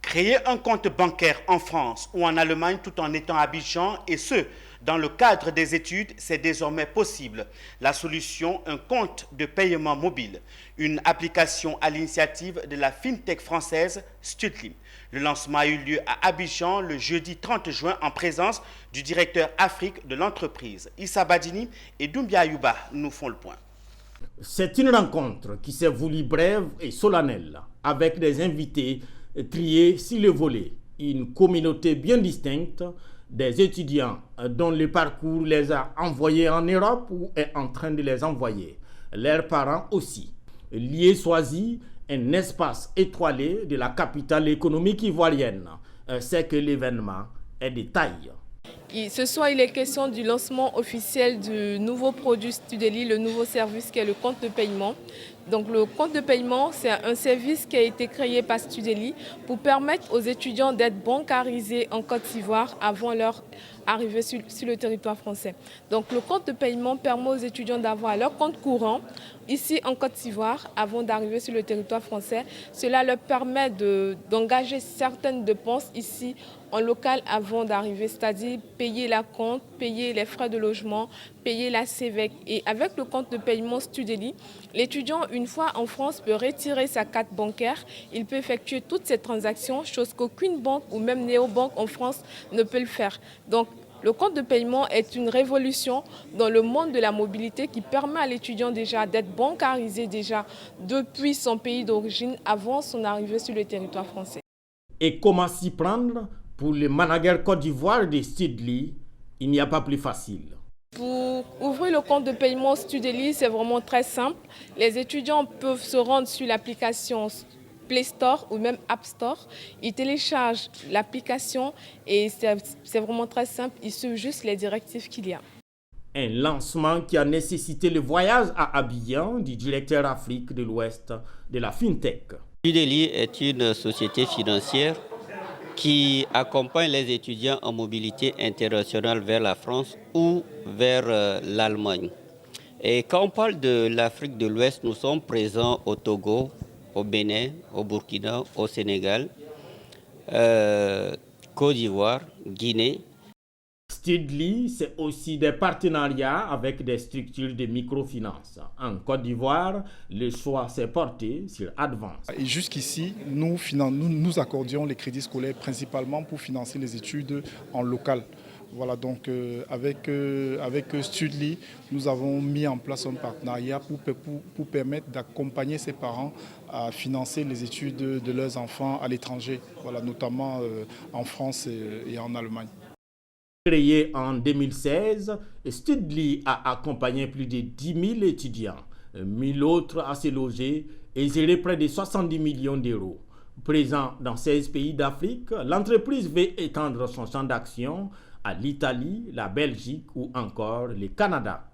Créer un compte bancaire en France ou en Allemagne tout en étant à Abidjan, et ce, dans le cadre des études, c'est désormais possible. La solution, un compte de paiement mobile, une application à l'initiative de la fintech française Studly. Le lancement a eu lieu à Abidjan le jeudi 30 juin en présence du directeur Afrique de l'entreprise. Issa Badini et Doumbia Ayouba nous font le point. C'est une rencontre qui s'est voulue brève et solennelle, avec des invités triés sur le volet, une communauté bien distincte, des étudiants dont le parcours les a envoyés en Europe ou est en train de les envoyer, leurs parents aussi. Lié choisi un espace étoilé de la capitale économique ivoirienne, c'est que l'événement est de taille. Ce soir, il est question du lancement officiel du nouveau produit Studly, le nouveau service qui est le compte de paiement. Donc le compte de paiement, c'est un service qui a été créé par Studly pour permettre aux étudiants d'être bancarisés en Côte d'Ivoire avant leur arrivée sur le territoire français. Donc le compte de paiement permet aux étudiants d'avoir leur compte courant ici en Côte d'Ivoire avant d'arriver sur le territoire français. Cela leur permet d'engager certaines dépenses ici en local avant d'arriver, c'est-à-dire payer la compte, payer les frais de logement, payer la CEVEC. Et avec le compte de paiement Studly, l'étudiant, une fois en France, peut retirer sa carte bancaire. Il peut effectuer toutes ces transactions, chose qu'aucune banque ou même néobanque en France ne peut le faire. Donc, le compte de paiement est une révolution dans le monde de la mobilité qui permet à l'étudiant déjà d'être bancarisé déjà depuis son pays d'origine avant son arrivée sur le territoire français. Et comment s'y prendre? Pour le manager Côte d'Ivoire de Studly, il n'y a pas plus facile. Pour ouvrir le compte de paiement Studly, c'est vraiment très simple. Les étudiants peuvent se rendre sur l'application Play Store ou même App Store. Ils téléchargent l'application et c'est vraiment très simple. Ils suivent juste les directives qu'il y a. Un lancement qui a nécessité le voyage à Abidjan du directeur Afrique de l'Ouest de la FinTech. Studly est une société financière qui accompagne les étudiants en mobilité internationale vers la France ou vers l'Allemagne. Et quand on parle de l'Afrique de l'Ouest, nous sommes présents au Togo, au Bénin, au Burkina, au Sénégal, Côte d'Ivoire, Guinée. Studly, c'est aussi des partenariats avec des structures de microfinance. En Côte d'Ivoire, le choix s'est porté sur Advance. Et jusqu'ici, nous accordions les crédits scolaires principalement pour financer les études en local. Voilà, donc avec Studly, nous avons mis en place un partenariat pour permettre d'accompagner ces parents à financer les études de leurs enfants à l'étranger, voilà, notamment en France et en Allemagne. Créé en 2016, Studly a accompagné plus de 10 000 étudiants, 1 000 autres à se loger et géré près de 70 millions d'euros. Présent dans 16 pays d'Afrique, l'entreprise veut étendre son champ d'action à l'Italie, la Belgique ou encore le Canada.